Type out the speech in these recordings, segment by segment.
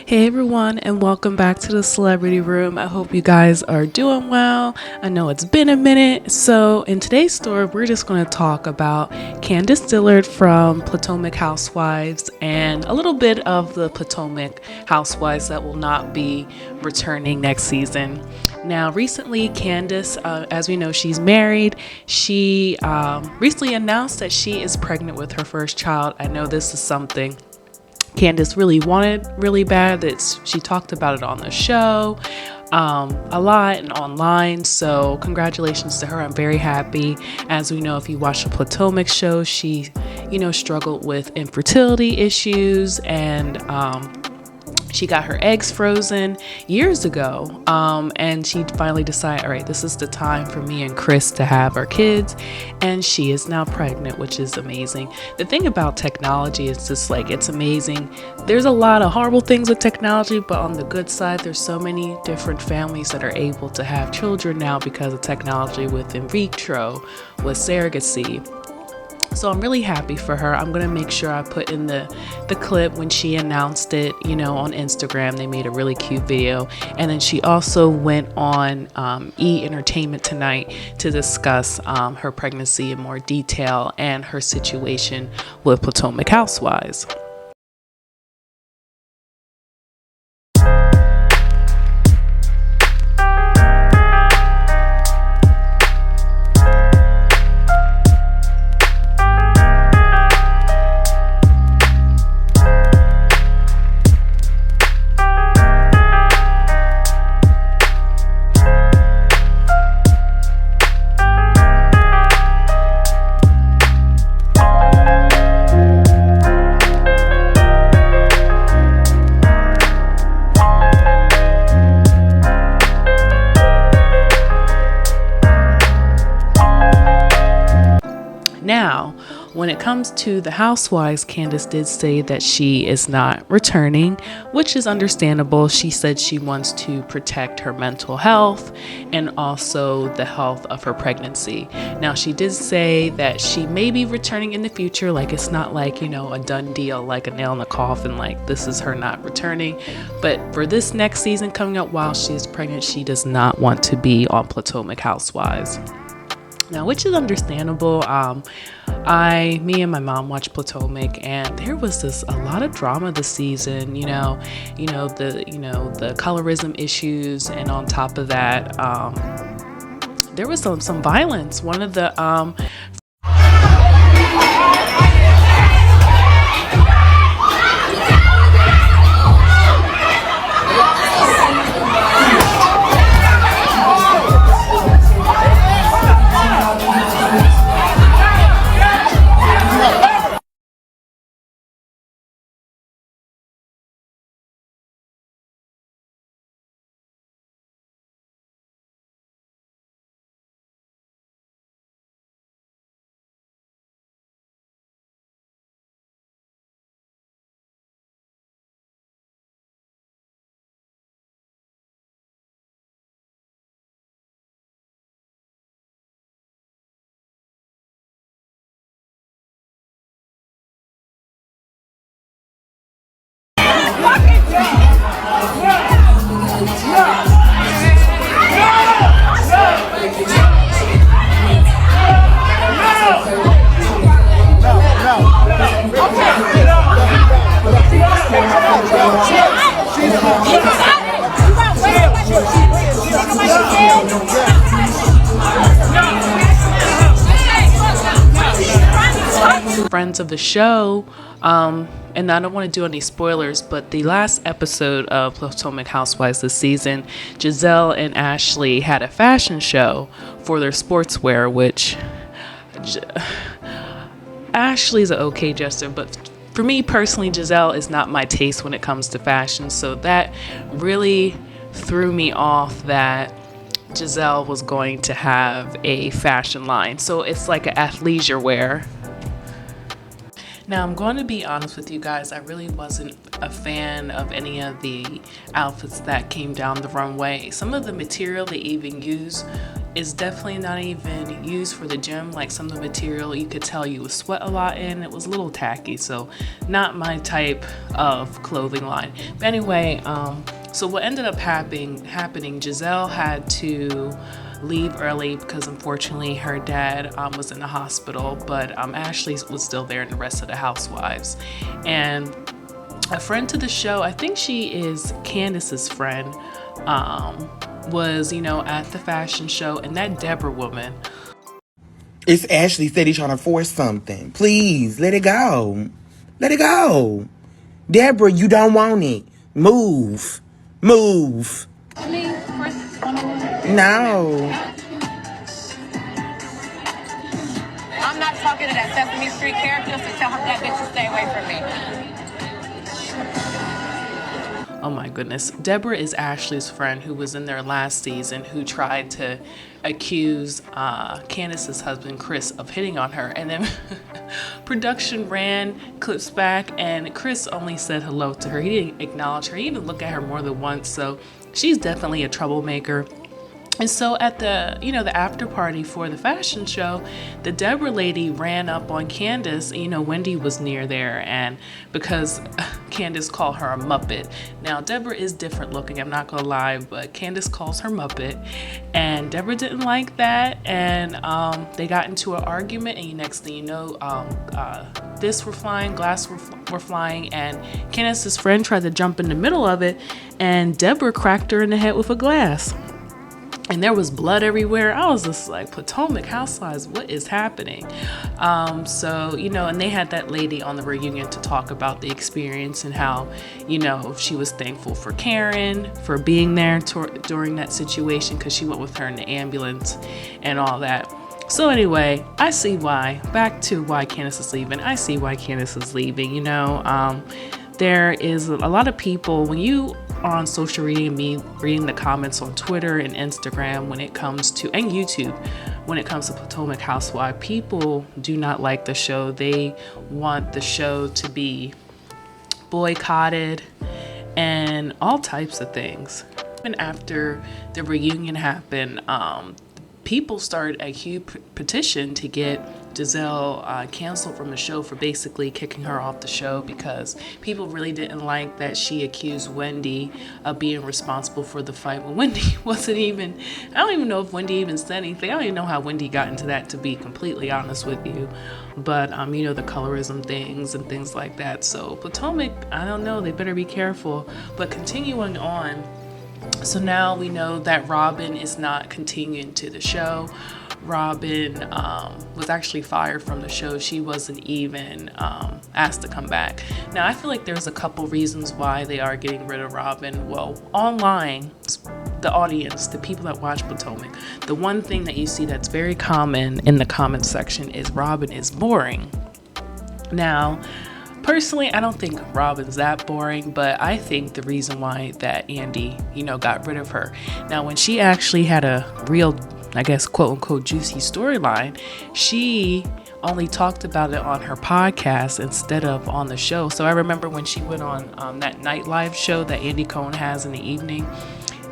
Hey everyone, and welcome back to the Celebrity Room. I hope you guys are doing well. I know it's been a minute. So in today's story, we're just going to talk about Candiace Dillard from Potomac Housewives and a little bit of the Potomac Housewives that will not be returning next season. Now, recently, Candiace, as we know, she's married. She recently announced that she is pregnant with her first child. I know this is something Candiace really wanted really bad. That she talked about it on the show a lot and online. So congratulations to her. I'm very happy. As we know, if you watch the Potomac show, she, struggled with infertility issues and she got her eggs frozen years ago, and she finally decided, all right, this is the time for me and Chris to have our kids, and she is now pregnant, which is amazing. The thing about technology is just it's amazing. There's a lot of horrible things with technology, but on the good side, there's so many different families that are able to have children now because of technology with in vitro, with surrogacy. So I'm really happy for her. I'm going to make sure I put in the clip when she announced it, on Instagram. They made a really cute video. And then she also went on E! Entertainment Tonight to discuss her pregnancy in more detail and her situation with Potomac Housewives. Now, when it comes to the Housewives, Candiace did say that she is not returning, which is understandable. She said she wants to protect her mental health and also the health of her pregnancy. Now, she did say that she may be returning in the future. It's not a done deal, like a nail in the coffin, this is her not returning. But for this next season coming up while she is pregnant, she does not want to be on Potomac Housewives. Now, which is understandable. Me and my mom watched Potomac, and there was a lot of drama this season. The colorism issues, and on top of that, there was some violence. One of the friends of the show, and I don't want to do any spoilers, but the last episode of Potomac Housewives this season, Giselle and Ashley had a fashion show for their sportswear, which Ashley's an okay dresser, but for me personally, Giselle is not my taste when it comes to fashion. So that really threw me off that Giselle was going to have a fashion line. So it's like an athleisure wear. Now, I'm going to be honest with you guys. I really wasn't a fan of any of the outfits that came down the runway. Some of the material they even used It's definitely not even used for the gym. Like, some of the material you could tell you would sweat a lot in. It was a little tacky, so not my type of clothing line. But anyway, so what ended up happening, Giselle had to leave early because unfortunately her dad was in the hospital, but Ashley was still there and the rest of the housewives. And a friend to the show, I think she is Candiace's friend, was, at the fashion show, and that Deborah woman. It's Ashley steady trying to force something. Please, let it go. Let it go. Deborah, you don't want it. Move. Move. No. I'm not talking to that Sesame Street character, so tell her that bitch to stay away from me. Oh my goodness. Deborah is Ashley's friend who was in their last season, who tried to accuse Candiace's husband, Chris, of hitting on her. And then production ran clips back, and Chris only said hello to her. He didn't acknowledge her. He even looked at her more than once. So she's definitely a troublemaker. And so at the, the after party for the fashion show, the Deborah lady ran up on Candiace. Wendy was near there, and because Candiace called her a Muppet. Now, Deborah is different looking, I'm not gonna lie, but Candiace calls her Muppet, and Deborah didn't like that, and they got into an argument, and next thing you know, this were flying, glass were flying, and Candiace's friend tried to jump in the middle of it, and Deborah cracked her in the head with a glass. And there was blood everywhere. I was just like, Potomac Housewives, what is happening? So, and they had that lady on the reunion to talk about the experience and how, she was thankful for Karen for being there during that situation, because she went with her in the ambulance and all that. So anyway, I see why. Back to why Candiace is leaving. I see why Candiace is leaving. There is a lot of people, when you are on social media, reading the comments on Twitter and Instagram and YouTube, when it comes to Potomac Housewives, people do not like the show. They want the show to be boycotted and all types of things. And after the reunion happened, people started a huge petition to get Giselle canceled from the show for basically kicking her off the show, because people really didn't like that she accused Wendy of being responsible for the fight when Wendy wasn't even, I don't even know if Wendy even said anything. I don't even know how Wendy got into that, to be completely honest with you. But, the colorism things and things like that. So Potomac, I don't know, they better be careful. But continuing on, so now we know that Robyn is not continuing to the show. Robyn was actually fired from the show. She wasn't even asked to come back. Now, I feel like there's a couple reasons why they are getting rid of Robyn. Well, online, the audience, the people that watch Potomac, the one thing that you see that's very common in the comment section is Robyn is boring. Now, personally, I don't think Robyn's that boring, but I think the reason why that Andy, got rid of her. Now, when she actually had a real, I guess, quote unquote, juicy storyline, she only talked about it on her podcast instead of on the show. So I remember when she went on that nightlife show that Andy Cohen has in the evening,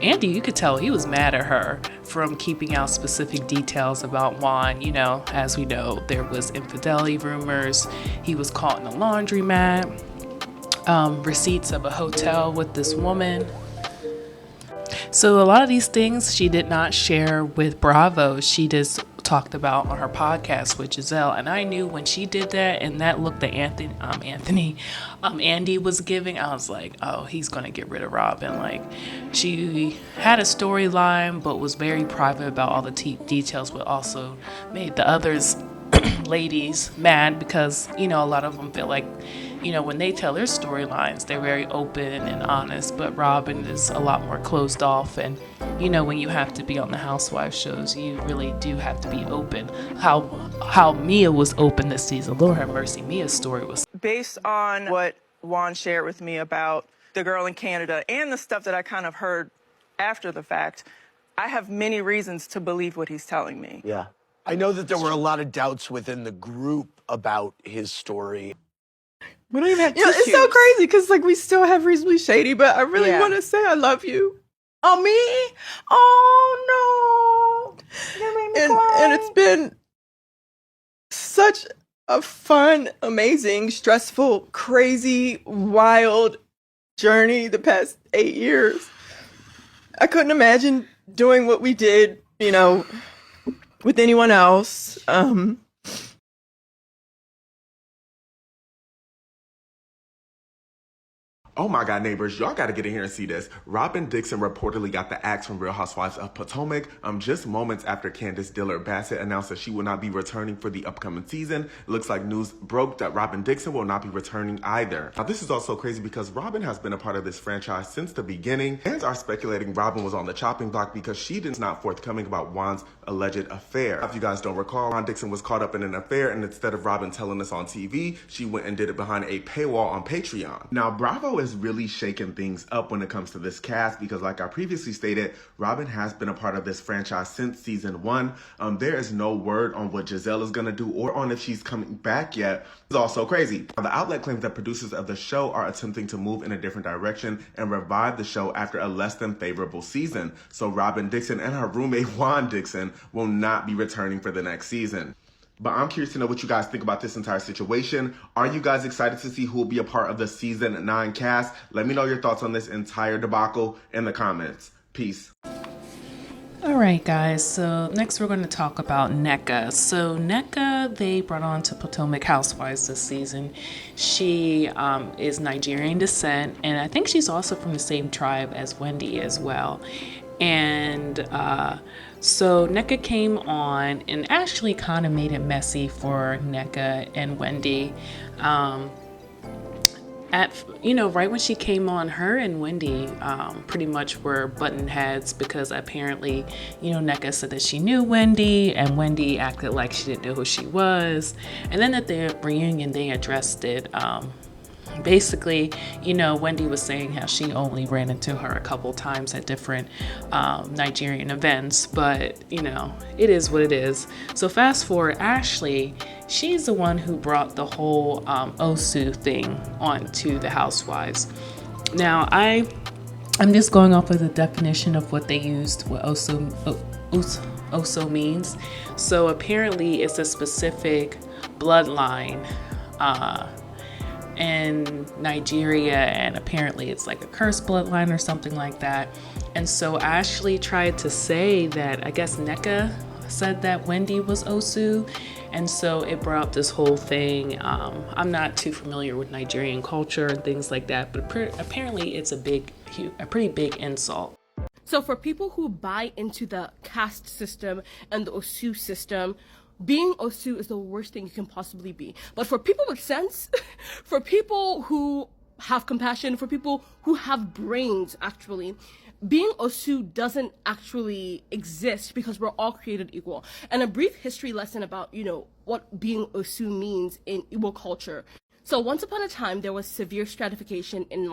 Andy, you could tell he was mad at her from keeping out specific details about Juan. As we know, there was infidelity rumors. He was caught in a laundromat, receipts of a hotel with this woman. So a lot of these things she did not share with Bravo. She just talked about on her podcast with Giselle, and I knew when she did that, and that look that Andy was giving, I was like, oh, he's gonna get rid of Robyn. Like, she had a storyline but was very private about all the details, but also made the others ladies mad, because a lot of them feel like, when they tell their storylines, they're very open and honest, but Robyn is a lot more closed off. And when you have to be on the housewife shows, you really do have to be open. How Mia was open this season. Lord have mercy, Mia's story was, based on what Juan shared with me about the girl in Canada and the stuff that I kind of heard after the fact, I have many reasons to believe what he's telling me. Yeah. I know that there were a lot of doubts within the group about his story. We don't even have tissues. It's so crazy because we still have Reasonably Shady, but I really want to say I love you. Oh, me? Oh, no. And it's been such a fun, amazing, stressful, crazy, wild journey the past 8 years. I couldn't imagine doing what we did, with anyone else. Oh my God, neighbors, y'all gotta get in here and see this. Robyn Dixon reportedly got the axe from Real Housewives of Potomac just moments after Candiace Dillard Bassett announced that she will not be returning for the upcoming season. It looks like news broke that Robyn Dixon will not be returning either. Now, this is also crazy because Robyn has been a part of this franchise since the beginning. Fans are speculating Robyn was on the chopping block because she is not forthcoming about Juan's alleged affair. If you guys don't recall, Juan Dixon was caught up in an affair, and instead of Robyn telling us on TV, she went and did it behind a paywall on Patreon. Now, Bravo is really shaking things up when it comes to this cast because, like I previously stated, Robyn has been a part of this franchise since season 1. There is no word on what Giselle is gonna do or on if she's coming back yet. It's also crazy. Now, the outlet claims that producers of the show are attempting to move in a different direction and revive the show after a less than favorable season. So Robyn Dixon and her roommate Juan Dixon will not be returning for the next season. But I'm curious to know what you guys think about this entire situation. Are you guys excited to see who will be a part of the season 9 cast? Let me know your thoughts on this entire debacle in the comments. Peace. All right, guys, so next we're going to talk about Nneka. So Nneka, they brought on to Potomac Housewives this season. She is Nigerian descent, and I think she's also from the same tribe as Wendy as well. And so Nneka came on and actually kind of made it messy for Nneka and Wendy. Right when she came on, her and Wendy pretty much were button heads because apparently, Nneka said that she knew Wendy and Wendy acted like she didn't know who she was. And then at their reunion, they addressed it. Basically, Wendy was saying how she only ran into her a couple times at different Nigerian events, but it is what it is. So fast forward, Ashley, she's the one who brought the whole Osu thing onto the Housewives. Now, I'm just going off of the definition of what they used, what Osu means. So apparently it's a specific bloodline in Nigeria, and apparently it's like a cursed bloodline or something like that. And so Ashley tried to say that, I guess Nneka said that Wendy was Osu, and so it brought up this whole thing. I'm not too familiar with Nigerian culture and things like that, but apparently it's a pretty big insult. So for people who buy into the caste system and the Osu system, being Osu is the worst thing you can possibly be. But for people with sense, for people who have compassion, for people who have brains, actually, being Osu doesn't actually exist because we're all created equal. And a brief history lesson about, what being Osu means in Igbo culture. So once upon a time, there was severe stratification in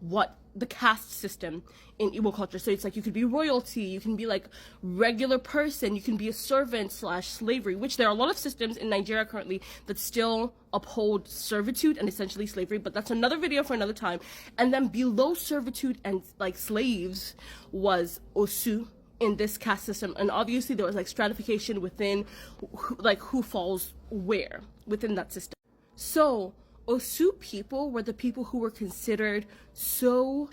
what the caste system in Igbo culture. So it's like you could be royalty, you can be like regular person, you can be a servant / slavery, which there are a lot of systems in Nigeria currently that still uphold servitude and essentially slavery, but that's another video for another time. And then below servitude and slaves was Osu in this caste system. And obviously there was stratification within who falls where within that system. So Osu people were the people who were considered so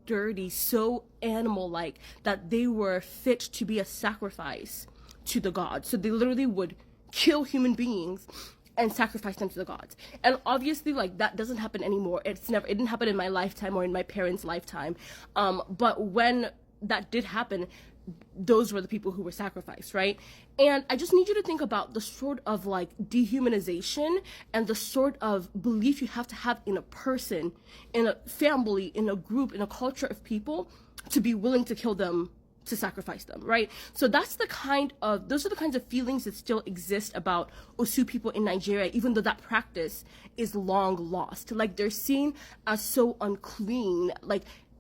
dirty, so animal-like, that they were fit to be a sacrifice to the gods. So they literally would kill human beings and sacrifice them to the gods. And obviously, that doesn't happen anymore. It didn't happen in my lifetime or in my parents' lifetime. But when that did happen, those were the people who were sacrificed, right? And I just need you to think about the sort of dehumanization and the sort of belief you have to have in a person, in a family, in a group, in a culture of people to be willing to kill them, to sacrifice them, right? So those are the kinds of feelings that still exist about Osu people in Nigeria, even though that practice is long lost. They're seen as so unclean,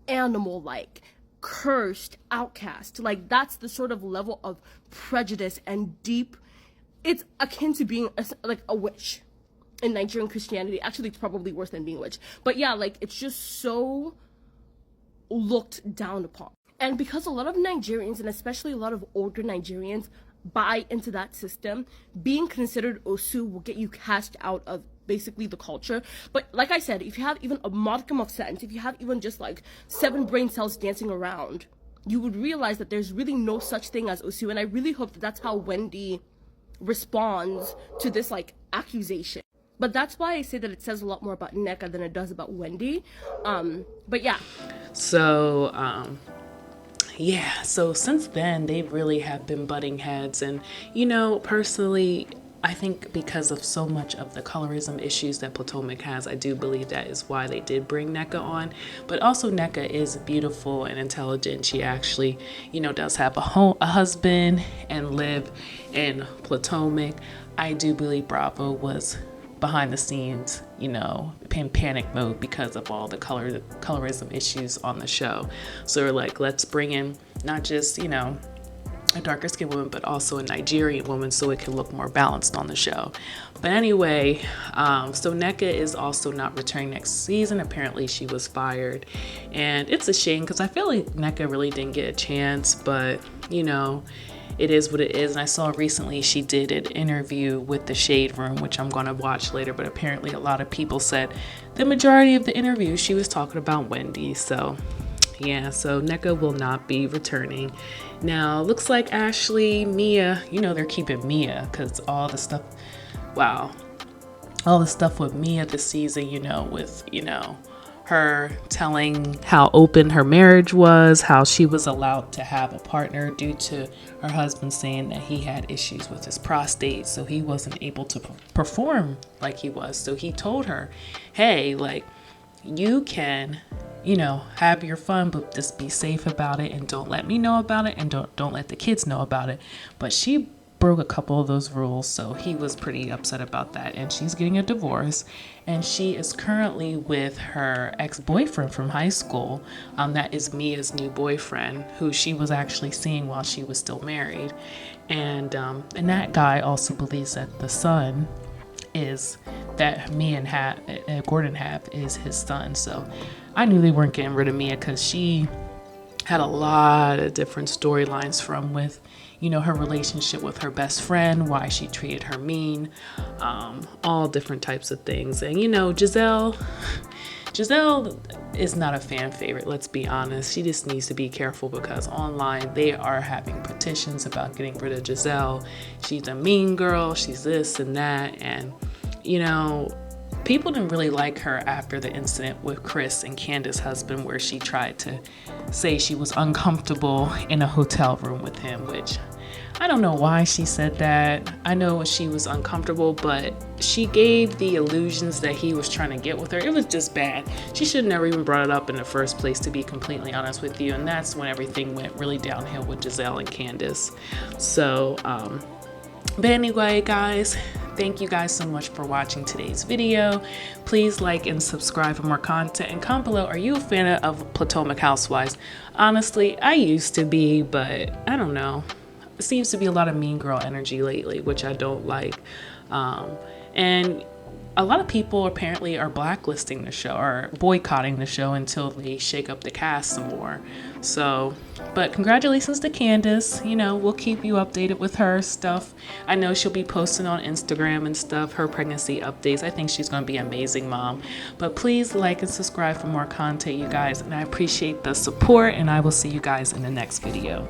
animal-like, cursed, outcast. That's the sort of level of prejudice and deep, it's akin to being a witch in Nigerian Christianity. Actually, it's probably worse than being a witch. But yeah, it's just so looked down upon. And because a lot of Nigerians, and especially a lot of older Nigerians, buy into that system, being considered Osu will get you cast out of basically the culture. But like I said, if you have even a modicum of sense, if you have even just like 7 brain cells dancing around, you would realize that there's really no such thing as Osu. And I really hope that that's how Wendy responds to this like accusation. But that's why I say that it says a lot more about Nneka than it does about Wendy. But yeah. So, yeah, so since then, they really have been butting heads. And, you know, personally, I think because of so much of the colorism issues that Potomac has, I do believe that is why they did bring Nneka on. But also, Nneka is beautiful and intelligent. She actually, you know, does have a husband and live in Potomac. I do believe Bravo was behind the scenes, you know, in panic mode because of all the colorism issues on the show. So they're like, let's bring in not just, you know, a darker skinned woman, but also a Nigerian woman so it can look more balanced on the show. But anyway, so Nneka is also not returning next season. Apparently she was fired, and it's a shame because I feel like Nneka really didn't get a chance, but you know, it is what it is. And I saw recently she did an interview with the Shade Room, which I'm going to watch later, but apparently a lot of people said the majority of the interview she was talking about Wendy. So yeah, so Nneka will not be returning. Now, looks like Ashley, Mia, you know, they're keeping Mia because all the stuff with Mia this season, you know, with, you know, her telling how open her marriage was, how she was allowed to have a partner due to her husband saying that he had issues with his prostate, so he wasn't able to perform like he was. So he told her, hey, like, you can, you know, have your fun, but just be safe about it and don't let me know about it and don't let the kids know about it. But she broke a couple of those rules, so he was pretty upset about that, and she's getting a divorce, and she is currently with her ex-boyfriend from high school. That is Mia's new boyfriend, who she was actually seeing while she was still married, and that guy also believes that the son is that Mia and Gordon have is his son. So I knew they weren't getting rid of Mia because she had a lot of different storylines from with, you know, her relationship with her best friend, why she treated her mean, all different types of things. And, you know, Giselle is not a fan favorite, let's be honest. She just needs to be careful because online they are having petitions about getting rid of Giselle. She's a mean girl, she's this and that. And, you know, people didn't really like her after the incident with Chris and Candiace's husband, where she tried to say she was uncomfortable in a hotel room with him, which I don't know why she said that. I know she was uncomfortable, but she gave the illusions that he was trying to get with her. It was just bad. She should have never even brought it up in the first place, to be completely honest with you. And that's when everything went really downhill with Giselle and Candiace. So, but anyway, guys, thank you guys so much for watching today's video. Please like and subscribe for more content, and comment below, are you a fan of Potomac Housewives? Honestly, I used to be, but I don't know. It seems to be a lot of mean girl energy lately, which I don't like. And a lot of people apparently are blacklisting the show or boycotting the show until they shake up the cast some more. So, but congratulations to Candiace. You know, we'll keep you updated with her stuff. I know she'll be posting on Instagram and stuff, her pregnancy updates. I think she's going to be an amazing mom. But please like and subscribe for more content, you guys. And I appreciate the support, and I will see you guys in the next video.